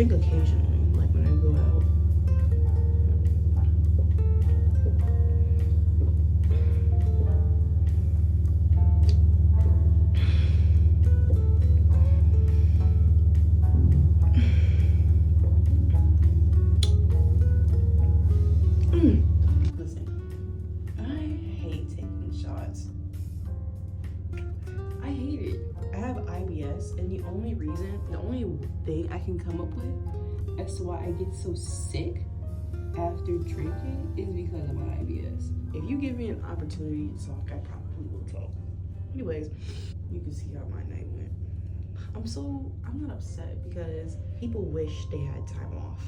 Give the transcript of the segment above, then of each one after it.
drink occasionally, like when I go out. Listen, I hate taking shots. I hate it. I have IBS, and the only thing I can come up with as to why I get so sick after drinking is because of my IBS. If you give me an opportunity to talk, I probably will talk. Anyways, you can see how my night went. I'm not upset because people wish they had time off.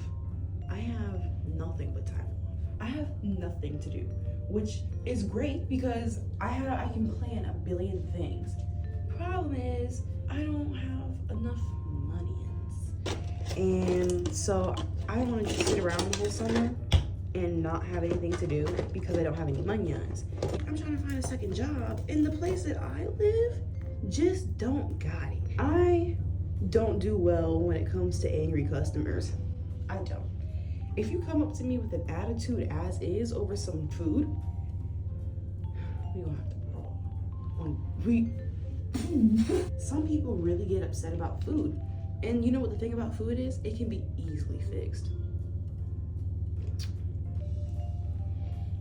I have nothing but time off. I have nothing to do, which is great because I can plan a billion things. Problem is, I don't have enough money, and so I want to just sit around the whole summer and not have anything to do because I don't have any money. I'm trying to find a second job, and the place that I live just don't got it. I don't do well when it comes to angry customers. I don't. If you come up to me with an attitude as is over some food, we gonna have to brawl. Some people really get upset about food. And you know what the thing about food is? It can be easily fixed.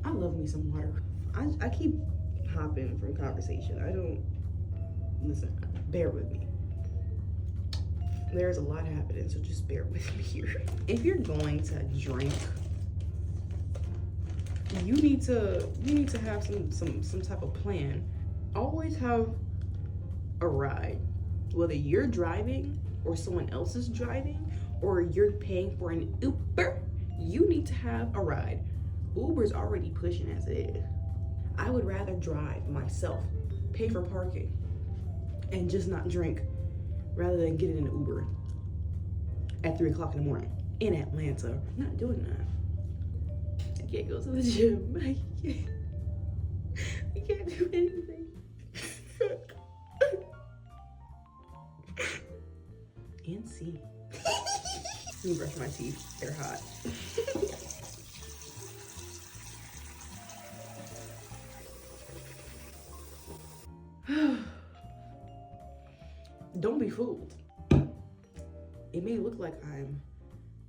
I love me some water. I keep hopping from conversation. Listen, bear with me. There's a lot happening, so just bear with me here. If you're going to drink, you need to have some type of plan. Always have a ride. Whether you're driving or someone else is driving or you're paying for an Uber, you need to have a ride. Uber's already pushing as it is. I would rather drive myself, pay for parking, and just not drink rather than get in an Uber at 3 o'clock in the morning in Atlanta. I'm not doing that. I can't go to the gym. I can't do anything. And see. Let me brush my teeth. They're hot. Don't be fooled. It may look like I'm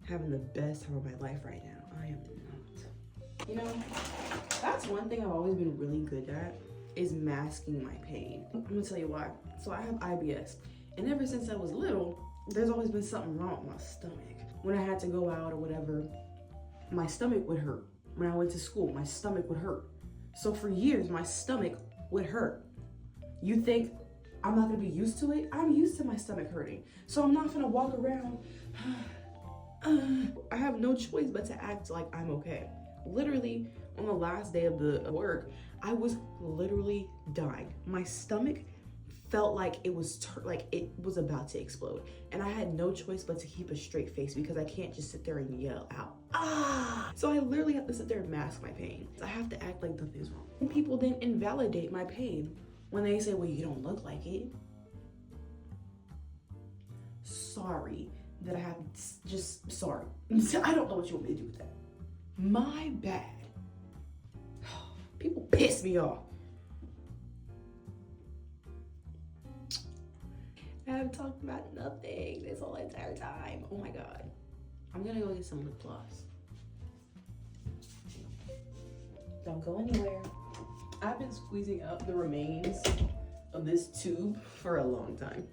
having the best time of my life right now. I am not. You know, that's one thing I've always been really good at, is masking my pain. I'm gonna tell you why. So I have IBS, and ever since I was little, there's always been something wrong with my stomach. When I had to go out or whatever, my stomach would hurt. When I went to school, my stomach would hurt. So for years, my stomach would hurt. You think I'm not gonna be used to it? I'm used to my stomach hurting. So I'm not gonna walk around. I have no choice but to act like I'm okay. Literally, on the last day of the work, I was literally dying. My stomach felt like it was about to explode. And I had no choice but to keep a straight face because I can't just sit there and yell out, ah! So I literally have to sit there and mask my pain. I have to act like nothing's wrong. And people then invalidate my pain when they say, well, you don't look like it. Sorry that I have, just sorry. I don't know what you want me to do with that. My bad. People piss me off. I haven't talked about nothing this whole entire time. Oh my God. I'm gonna go get some lip gloss. Don't go anywhere. I've been squeezing up the remains of this tube for a long time.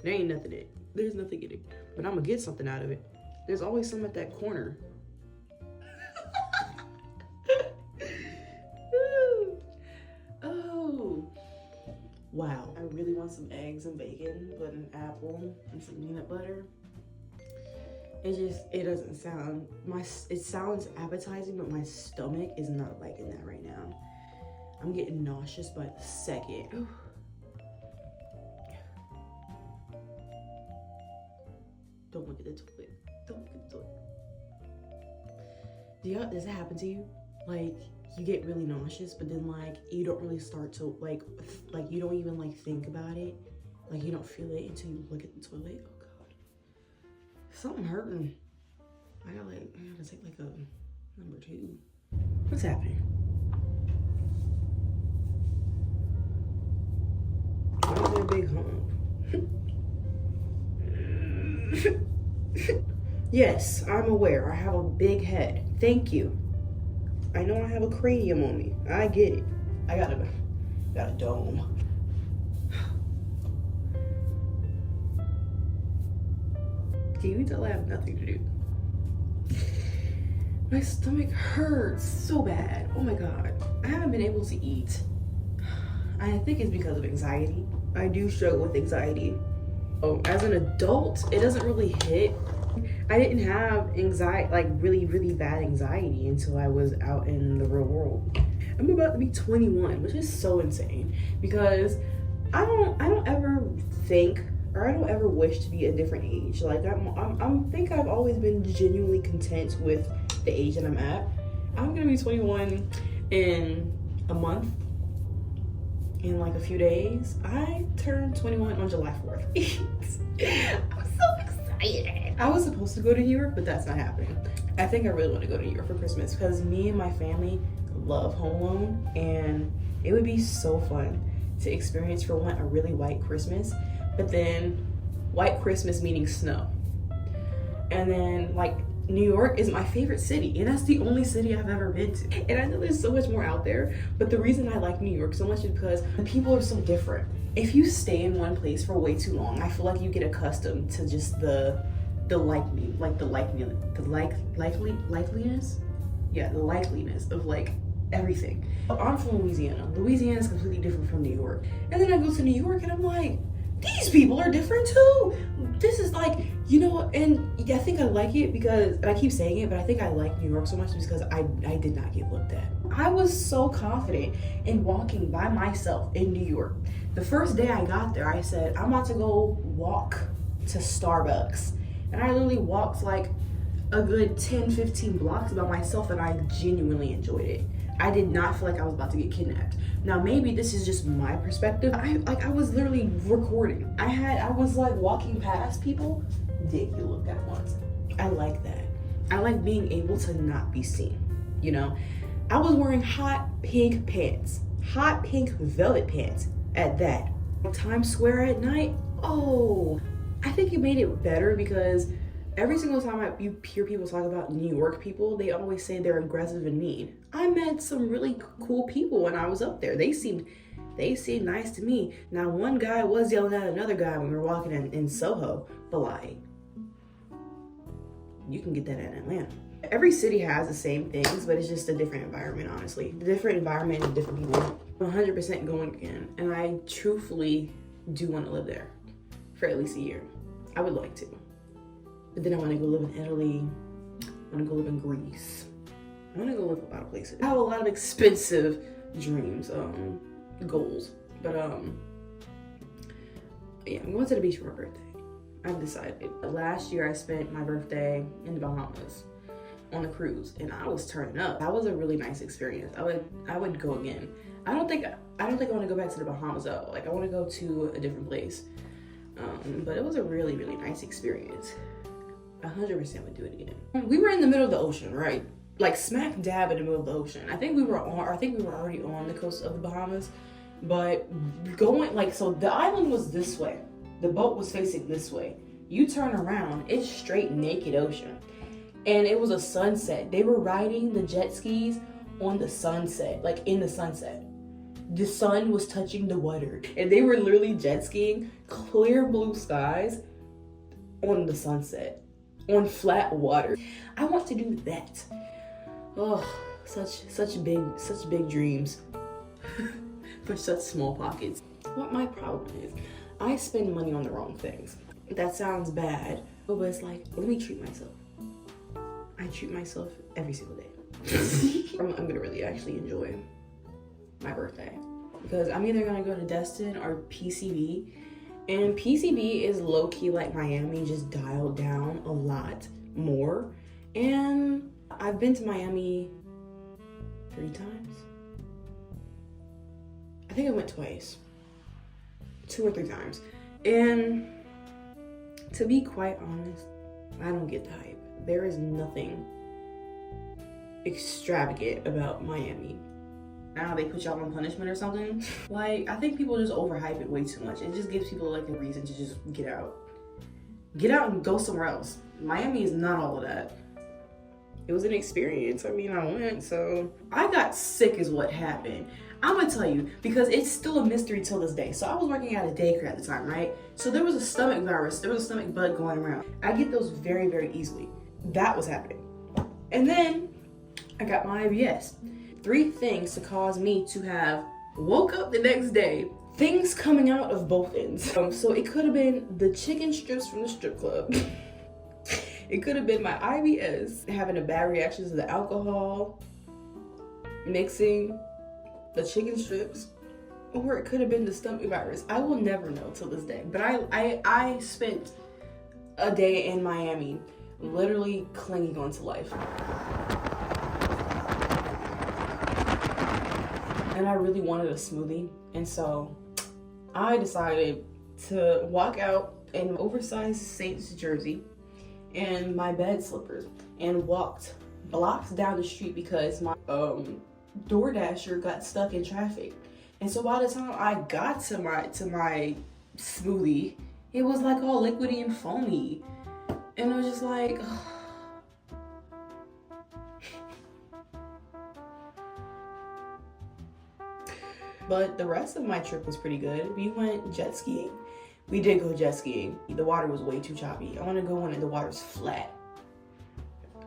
There ain't nothing in it. There's nothing in it. But I'm gonna get something out of it. There's always some at that corner. Oh. Wow. I really want some eggs and bacon, but an apple and some peanut butter. It doesn't sound, it sounds appetizing, but my stomach is not liking that right now. I'm getting nauseous by the second. Ooh. Don't look at the toilet. Don't look at the toilet. Does that happen to you? Like, you get really nauseous, but then like you don't really start to like you don't even like think about it. Like you don't feel it until you look at the toilet. Oh God. Something hurting. I gotta take like a number 2. What's happening? Why is there a big hump? Yes, I'm aware. I have a big head. Thank you. I know I have a cranium on me. I get it. I got a dome. Can you tell I have nothing to do? My stomach hurts so bad. Oh my God. I haven't been able to eat. I think it's because of anxiety. I do struggle with anxiety. Oh, as an adult, it doesn't really hit. I didn't have anxiety, like really, really bad anxiety until I was out in the real world. I'm about to be 21, which is so insane because I don't ever think, or I don't ever wish to be a different age. Like I think I've always been genuinely content with the age that I'm at. I'm gonna be 21 in a month. In like a few days. I turned 21 on July 4th. I'm so excited. I was supposed to go to New York, but that's not happening. I think I really want to go to New York for Christmas because me and my family love Home Alone, and it would be so fun to experience for one a really white Christmas, but then white Christmas meaning snow. And then like New York is my favorite city, and that's the only city I've ever been to. And I know there's so much more out there, but the reason I like New York so much is because the people are so different. If you stay in one place for way too long, I feel like you get accustomed to just the likeliness of like everything. I'm from Louisiana. Louisiana is completely different from New York. And then I go to New York and I'm like, these people are different too. This is like, you know, and I think I like it because, and I keep saying it, but I think I like New York so much because I did not get looked at. I was so confident in walking by myself in New York. The first day I got there, I said, I'm about to go walk to Starbucks. And I literally walked like a good 10, 15 blocks by myself, and I genuinely enjoyed it. I did not feel like I was about to get kidnapped. Now maybe this is just my perspective. I was literally recording. I was like walking past people, didn't get looked at once. I like that. I like being able to not be seen, you know? I was wearing hot pink pants, hot pink velvet pants at that. Times Square at night, oh, I think it made it better because every single time you hear people talk about New York people, they always say they're aggressive and mean. I met some really cool people when I was up there. They seemed nice to me. Now, one guy was yelling at another guy when we were walking in Soho, but like, you can get that in Atlanta. Every city has the same things, but it's just a different environment, honestly. The different environment and different people. I'm 100% going again, and I truthfully do want to live there for at least a year. I would like to. But then I want to go live in Italy. I want to go live in Greece. I want to go live a lot of places. I have a lot of expensive dreams, goals. But yeah, I'm going to the beach for my birthday. I've decided. Last year I spent my birthday in the Bahamas on a cruise, and I was turning up. That was a really nice experience. I would go again. I don't think I want to go back to the Bahamas though. Like I want to go to a different place. But it was a really, really nice experience. 100% would do it again. We were in the middle of the ocean, right? Like smack dab in the middle of the ocean. I think we were already on the coast of the Bahamas, but going like, so the island was this way. The boat was facing this way. You turn around, it's straight naked ocean. And it was a sunset. They were riding the jet skis on the sunset, like in the sunset. The sun was touching the water, and they were literally jet skiing, clear blue skies on the sunset, on flat water. I want to do that. Oh, such big dreams for such small pockets. What my problem is, I spend money on the wrong things. That sounds bad, but it's like, let me treat myself. I treat myself every single day. I'm gonna really actually enjoy my birthday because I'm either gonna go to Destin or PCB, and PCB is low-key like Miami, just dialed down a lot more. And I've been to Miami 3 times. I think I went twice, 2 or 3 times. And to be quite honest, I don't get the hype. There is nothing extravagant about Miami. Now they put y'all on punishment or something. Like, I think people just overhype it way too much. It just gives people like a reason to just get out. Get out and go somewhere else. Miami is not all of that. It was an experience. I mean, I went, so. I got sick is what happened. I'm gonna tell you, because it's still a mystery till this day. So I was working at a daycare at the time, right? So there was a stomach virus, there was a stomach bug going around. I get those very, very easily. That was happening. And then I got my IBS. 3 things to cause me to have woke up the next day, things coming out of both ends. So it could have been the chicken strips from the strip club. It could have been my IBS, having a bad reaction to the alcohol, mixing the chicken strips, or it could have been the stomach virus. I will never know till this day. But I spent a day in Miami literally clinging on to life. And I really wanted a smoothie. And so I decided to walk out in an oversized Saints jersey and my bed slippers and walked blocks down the street because my DoorDasher got stuck in traffic. And so by the time I got to my smoothie, it was like all liquidy and foamy. And it was just like, But the rest of my trip was pretty good. We went jet skiing. We did go jet skiing. The water was way too choppy. I want to go when the water's flat.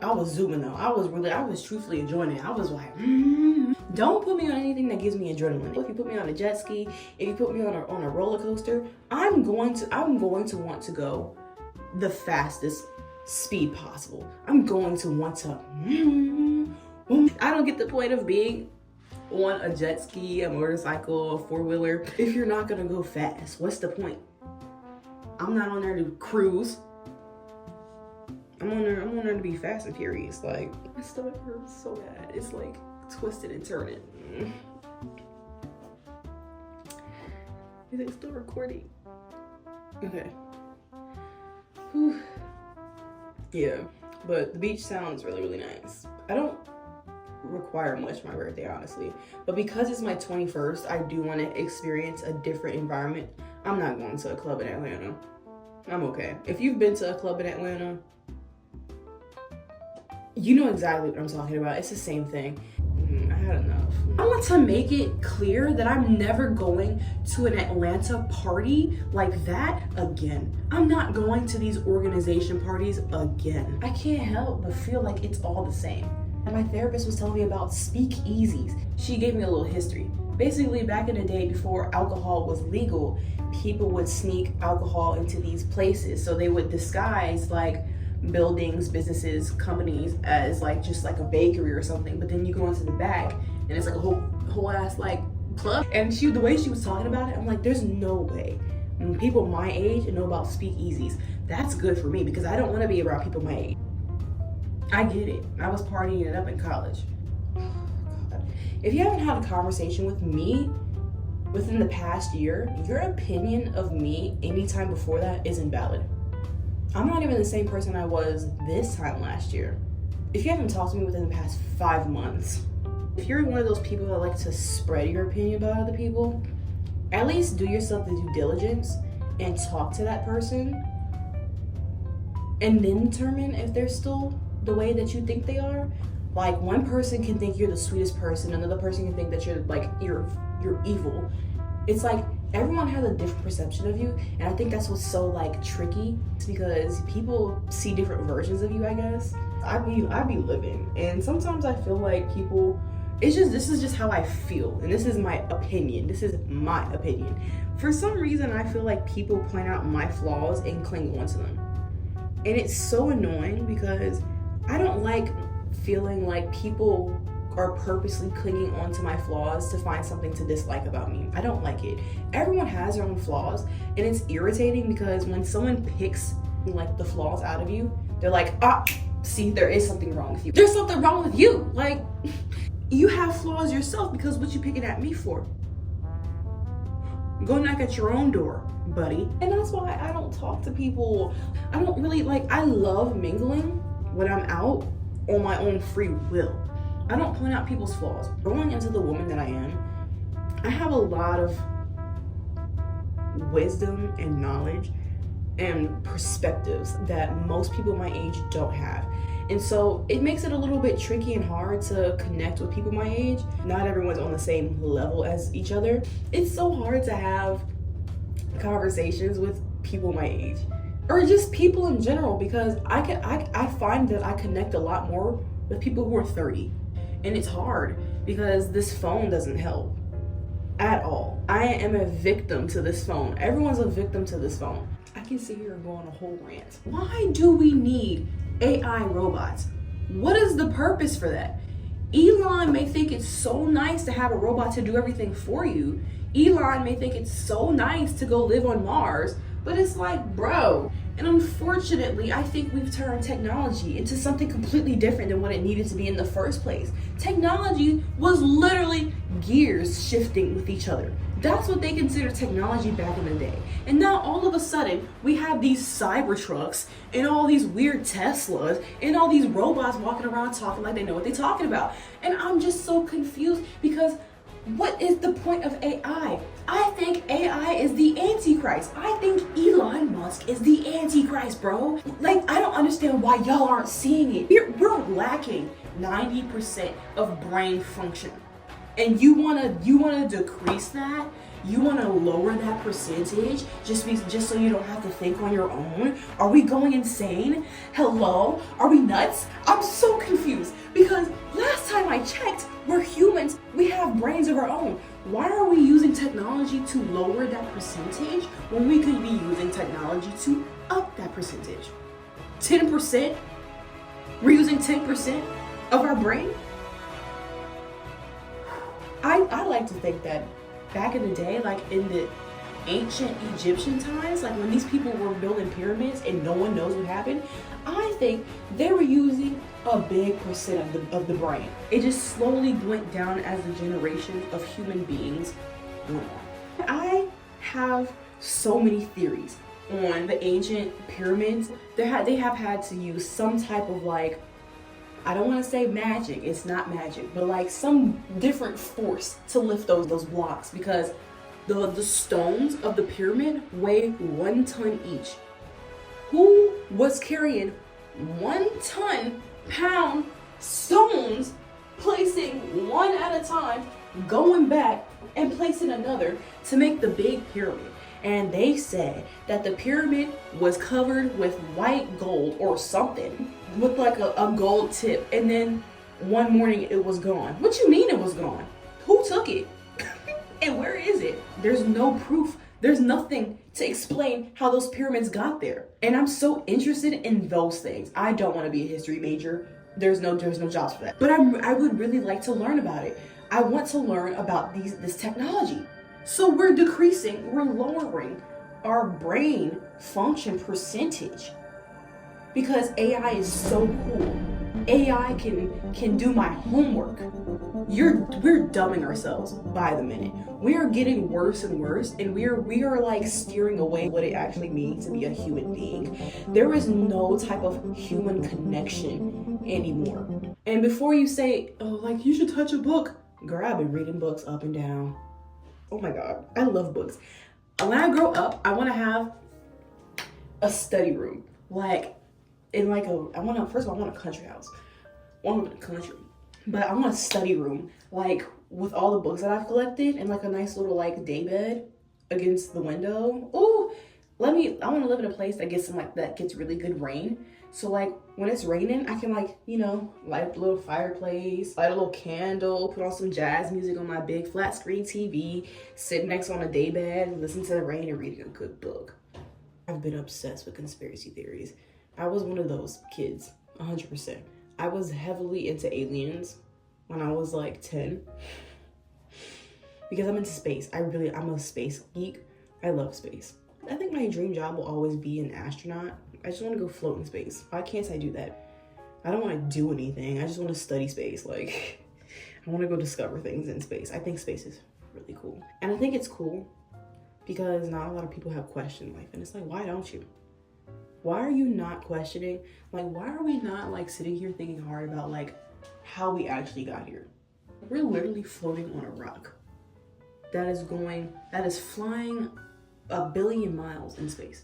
I was zooming though. I was truthfully enjoying it. I was like, Don't put me on anything that gives me adrenaline. If you put me on a jet ski, if you put me on a roller coaster, I'm going to want to go the fastest speed possible. I'm going to want to. I don't get the point of being on a jet ski, a motorcycle, a 4-wheeler if you're not gonna go fast. What's the point? I'm not on there to cruise. I'm on there to be fast and furious. Like, my stomach hurts so bad. It's like twisted and turning. Is it still recording? Okay. Whew. Yeah, but the beach sounds really, really nice. I don't require much for my birthday, honestly, but because it's my 21st, I do want to experience a different environment. I'm not going to a club in Atlanta. I'm okay. If you've been to a club in Atlanta, you know exactly what I'm talking about. It's the same thing. I had enough. I want to make it clear that I'm never going to an Atlanta party like that again. I'm not going to these organization parties again. I can't help but feel like it's all the same. And my therapist was telling me about speakeasies. She gave me a little history. Basically, back in the day before alcohol was legal, people would sneak alcohol into these places. So they would disguise like buildings, businesses, companies as like just like a bakery or something. But then you go into the back and it's like a whole ass like club. And the way she was talking about it, I'm like, there's no way people my age know about speakeasies. That's good for me because I don't want to be around people my age. I get it. I was partying it up in college. Oh, God. If you haven't had a conversation with me within the past year, your opinion of me anytime before that is invalid. I'm not even the same person I was this time last year. If you haven't talked to me within the past 5 months, if you're one of those people that like to spread your opinion about other people, at least do yourself the due diligence and talk to that person and then determine if they're still the way that you think they are. Like, one person can think you're the sweetest person, another person can think that you're like you're evil. It's like everyone has a different perception of you, and I think that's what's so like tricky. It's because people see different versions of you, I guess. I be living, and sometimes I feel like people, this is just how I feel, and this is my opinion. This is my opinion. For some reason, I feel like people point out my flaws and cling onto them, and it's so annoying because I don't like feeling like people are purposely clinging onto my flaws to find something to dislike about me. I don't like it. Everyone has their own flaws, and it's irritating because when someone picks like the flaws out of you, they're like, see, there is something wrong with you. There's something wrong with you. Like, you have flaws yourself because what you picking at me for? Go knock at your own door. buddy. And that's why I don't talk to people. I don't really like, I love mingling when I'm out on my own free will. I don't point out people's flaws. Growing into the woman that I am, I have a lot of wisdom and knowledge and perspectives that most people my age don't have. And so it makes it a little bit tricky and hard to connect with people my age. Not everyone's on the same level as each other. It's so hard to have conversations with people my age, or just people in general, because I find that I connect a lot more with people who are 30. And it's hard because this phone doesn't help at all. I am a victim to this phone. Everyone's a victim to this phone. I can sit here and go on a whole rant. Why do we need AI robots? What is the purpose for that? Elon may think it's so nice to have a robot to do everything for you. Elon may think it's so nice to go live on Mars, but it's like, bro. And unfortunately, I think we've turned technology into something completely different than what it needed to be in the first place. Technology was literally gears shifting with each other. That's what they considered technology back in the day. And now all of a sudden, we have these cyber trucks and all these weird Teslas and all these robots walking around talking like they know what they're talking about. And I'm just so confused because what is the point of AI? I think AI is the Antichrist. I think Elon Musk is the Antichrist, bro. Like, I don't understand why y'all aren't seeing it. We're lacking 90% of brain function. And you wanna decrease that? You wanna lower that percentage just so you don't have to think on your own? Are we going insane? Hello? Are we nuts? I'm so confused because last time I checked, we're humans. We have brains of our own. Why are we using technology to lower that percentage when we could be using technology to up that percentage? 10%? We're using 10% of our brain? I like to think that back in the day, like in the ancient Egyptian times, like when these people were building pyramids and no one knows what happened, I think they were using a big percent of the brain. It just slowly went down as the generation of human beings went on. I have so many theories on the ancient pyramids. They have had to use some type of, like, I don't want to say magic, it's not magic, but like some different force to lift those blocks, because the stones of the pyramid weigh 1 ton each. Who was carrying 1 ton pound stones, placing one at a time, going back and placing another to make the big pyramid? And they said that the pyramid was covered with white gold or something with like a gold tip, and then one morning it was gone. What you mean it was gone? Who took it? And where is it? There's no proof. There's nothing to explain how those pyramids got there. And I'm so interested in those things. I don't want to be a history major. There's no jobs for that. But I would really like to learn about it. I want to learn about this technology. So we're lowering our brain function percentage because AI is so cool. AI can do my homework. We're dumbing ourselves by the minute. We are getting worse and worse, and we are like steering away what it actually means to be a human being. There is no type of human connection anymore. And before you say, oh, like you should touch a book, girl, I've been reading books up and down. Oh my God, I love books. When I grow up, I want to have a study room, like in like first of all, I want a country house. I want to live in the country, but I want a study room, like with all the books that I've collected, and like a nice little like daybed against the window. Ooh, I want to live in a place that gets really good rain. So like when it's raining, I can light a little fireplace, light a little candle, put on some jazz music on my big flat screen TV, sit next on a daybed, listen to the rain and reading a good book. I've been obsessed with conspiracy theories. I was one of those kids, 100%. I was heavily into aliens when I was like 10 because I'm into space. I'm a space geek. I love space. I think my dream job will always be an astronaut. I just want to go float in space. Why can't I do that? I don't want to do anything. I just want to study space. Like, I want to go discover things in space. I think space is really cool. And I think it's cool because not a lot of people have questioned life. And it's like, why don't you? Why are you not questioning? Like, why are we not like sitting here thinking hard about like how we actually got here? We're literally floating on a rock that is flying 1 billion miles in space.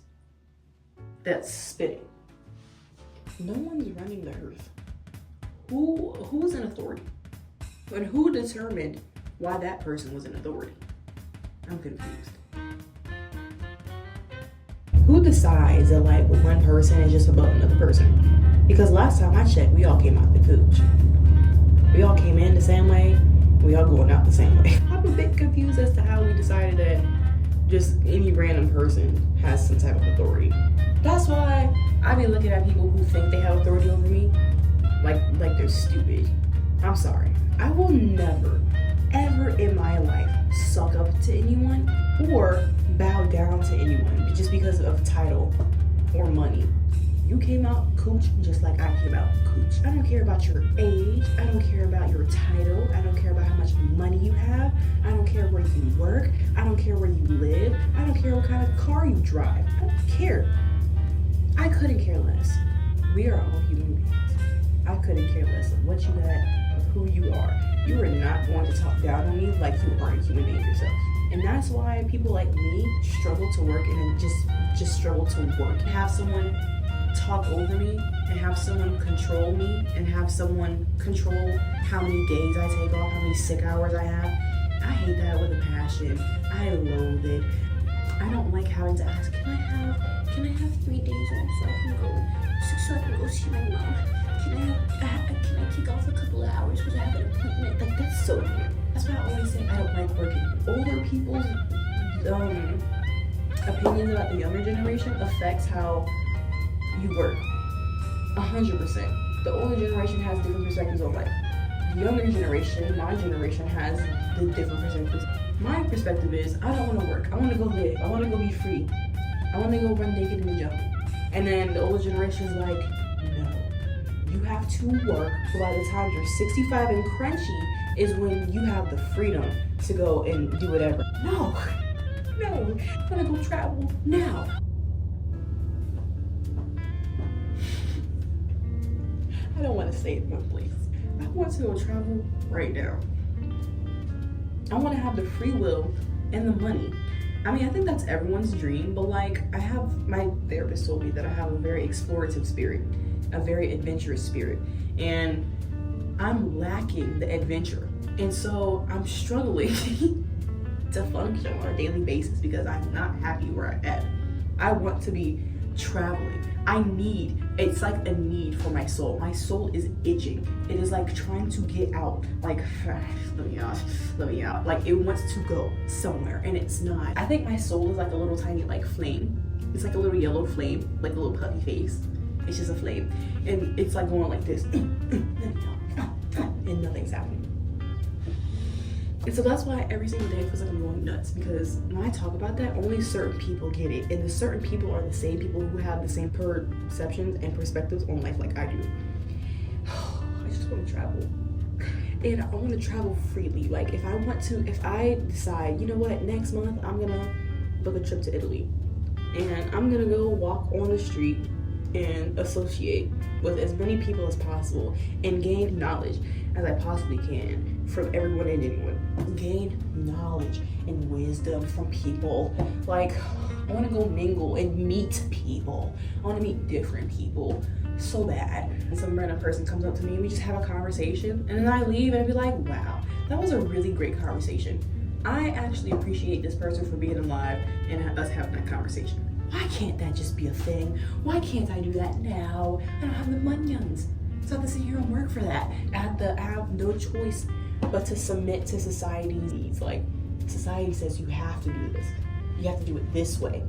That's spinning. No one's running the earth. Who's in authority? And who determined why that person was in authority? I'm confused. Who decides that like one person is just above another person? Because last time I checked, we all came out the cooch. We all came in the same way. We all going out the same way. I'm a bit confused as to how we decided that just any random person has some type of authority. That's why I be looking at people who think they have authority over me like they're stupid. I'm sorry. I will never, ever in my life suck up to anyone or bow down to anyone just because of title or money. You came out cooch just like I came out cooch. I don't care about your age. I don't care about your title. I don't care about how much money you have. I don't care where you work. I don't care where you live. I don't care what kind of car you drive. I don't care. I couldn't care less. We are all human beings. I couldn't care less of what you got, of who you are. You are not going to talk down on me like you aren't a human being yourself. And that's why people like me struggle to work and just struggle to work. Have someone talk over me and have someone control me and have someone control how many days I take off, how many sick hours I have. I hate that with a passion. I loathe it. I don't like having to ask, can I have 3 days off so I can go see my mom? Can I kick off a couple of hours because I have an appointment? Like, that's so weird. That's why I always say I don't like working. Older people's opinions about the younger generation affects how you work. 100%. The older generation has different perspectives on life. The younger generation, my generation, has the different perspectives. My perspective is, I don't want to work. I want to go live. I want to go be free. I want to go run naked in the jungle. And then the older generation is like, no. You have to work. So by the time you're 65 and crunchy is when you have the freedom to go and do whatever. No. I want to go travel now. I don't want to stay in one place. I want to go travel right now. I want to have the free will and the money. I mean, I think that's everyone's dream, but like my therapist told me that I have a very explorative spirit, a very adventurous spirit, and I'm lacking the adventure. And so I'm struggling to function on a daily basis because I'm not happy where I'm at. I want to be traveling. It's like a need for my soul. My soul is itching. It is like trying to get out. Like, let me out. Like, it wants to go somewhere and it's not. I think my soul is like a little tiny like flame. It's like a little yellow flame, like a little puppy face. It's just a flame. And it's like going like this. And nothing's happening. And so that's why every single day it feels like I'm going nuts, because when I talk about that, only certain people get it. And the certain people are the same people who have the same perceptions and perspectives on life like I do. I just want to travel. And I want to travel freely. Like if I decide, you know what, next month I'm going to book a trip to Italy. And I'm going to go walk on the street and associate with as many people as possible and gain knowledge as I possibly can from everyone and anyone. Gain knowledge and wisdom from people. Like, I want to go mingle and meet people. I want to meet different people so bad. And some random person comes up to me and we just have a conversation, and then I leave and I be like, wow, that was a really great conversation. I actually appreciate this person for being alive and us having that conversation. Why can't that just be a thing? Why can't I do that now? I don't have the monions. So I have to sit here and work for that. I have no choice but to submit to society's needs. Like, society says you have to do this. You have to do it this way.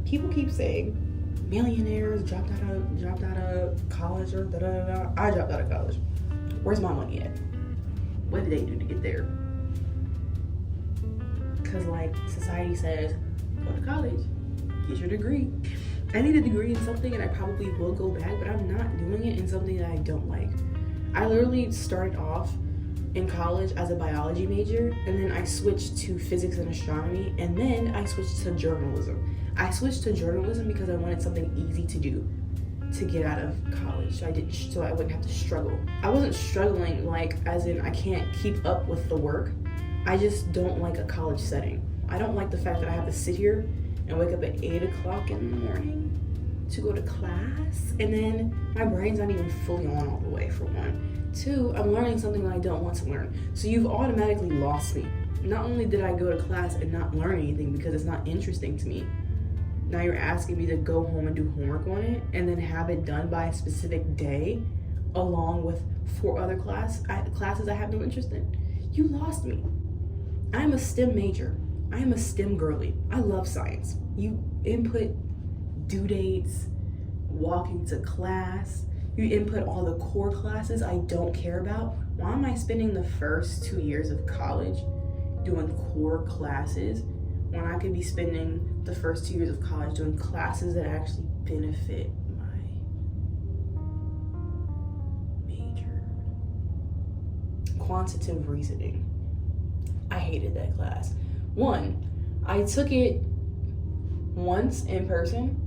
People keep saying millionaires dropped out of college or da-da-da-da. I dropped out of college. Where's my money at? What did they do to get there? Because like society says, go to college, get your degree. I need a degree in something and I probably will go back, but I'm not doing it in something that I don't like. I literally started off in college as a biology major, and then I switched to physics and astronomy, and then I switched to journalism. I switched to journalism because I wanted something easy to do to get out of college, so I wouldn't have to struggle. I wasn't struggling like as in I can't keep up with the work. I just don't like a college setting. I don't like the fact that I have to sit here and wake up at 8 o'clock in the morning to go to class, and then my brain's not even fully on all the way, for one. Two, I'm learning something that I don't want to learn. So you've automatically lost me. Not only did I go to class and not learn anything because it's not interesting to me, now you're asking me to go home and do homework on it and then have it done by a specific day along with 4 other classes I have no interest in. You lost me. I'm a STEM major. I am a STEM girly. I love science. You input due dates, walking to class, you input all the core classes I don't care about. Why am I spending the first 2 years of college doing core classes when I could be spending the first 2 years of college doing classes that actually benefit my major? Quantitative reasoning. I hated that class. One, I took it once in person,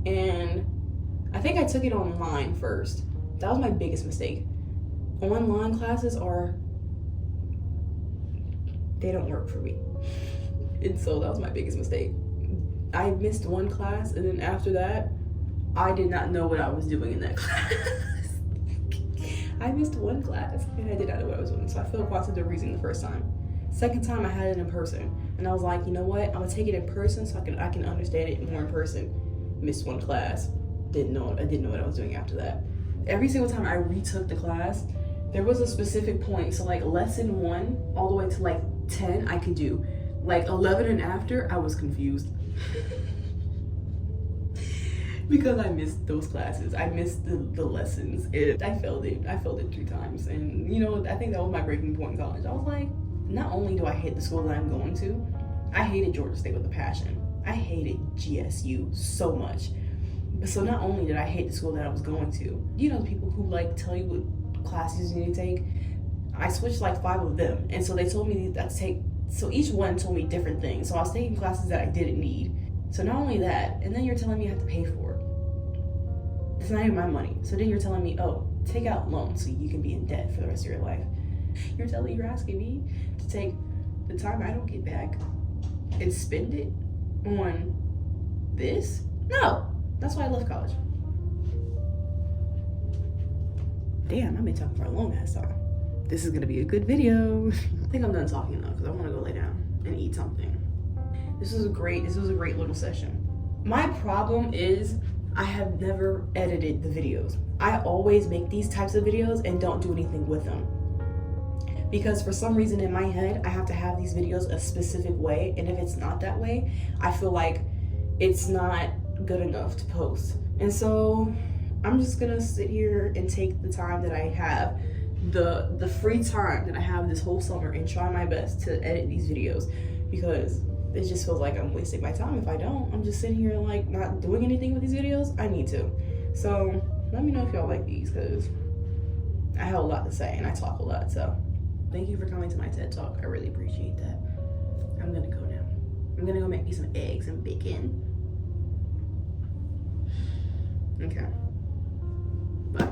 and I think I took it online first. That was my biggest mistake. Online classes they don't work for me. And so that was my biggest mistake. I missed one class, and then after that, I did not know what I was doing in that class. I missed one class, and I did not know what I was doing. So I failed quantitative reasoning the first time. Second time, I had it in person, and I was like, you know what? I'm gonna take it in person so I can understand it more in person. Missed one class. I didn't know what I was doing after that. Every single time I retook the class, there was a specific point. So like lesson 1 all the way to like 10, I could do. Like 11 and after, I was confused. Because I missed those classes. I missed the lessons. I failed it. I failed it 3 times. And you know, I think that was my breaking point in college. I was like, not only do I hate the school that I'm going to, I hated Georgia State with a passion. I hated GSU so much. So not only did I hate the school that I was going to, you know, the people who like tell you what classes you need to take, I switched like 5 of them. And so they told me that so each one told me different things. So I was taking classes that I didn't need. So not only that, and then you're telling me I have to pay for it. It's not even my money. So then you're telling me, oh, take out loans so you can be in debt for the rest of your life. You're asking me to take the time I don't get back and spend it on this? No. That's why I left college. Damn, I've been talking for a long ass time. This is gonna be a good video. I think I'm done talking though, because I want to go lay down and eat something. This was a great little session. My problem is I have never edited the videos. I always make these types of videos and don't do anything with them. Because for some reason in my head, I have to have these videos a specific way, and if it's not that way, I feel like it's not good enough to post. And so I'm just gonna sit here and take the time that I have, the free time that I have this whole summer, and try my best to edit these videos, because it just feels like I'm wasting my time if I don't. I'm just sitting here like not doing anything with these videos. I need to. So let me know if y'all like these, because I have a lot to say and I talk a lot. So thank you for coming to my TED Talk. I really appreciate that. I'm gonna go now. I'm gonna go make me some eggs and bacon. Okay. Bye.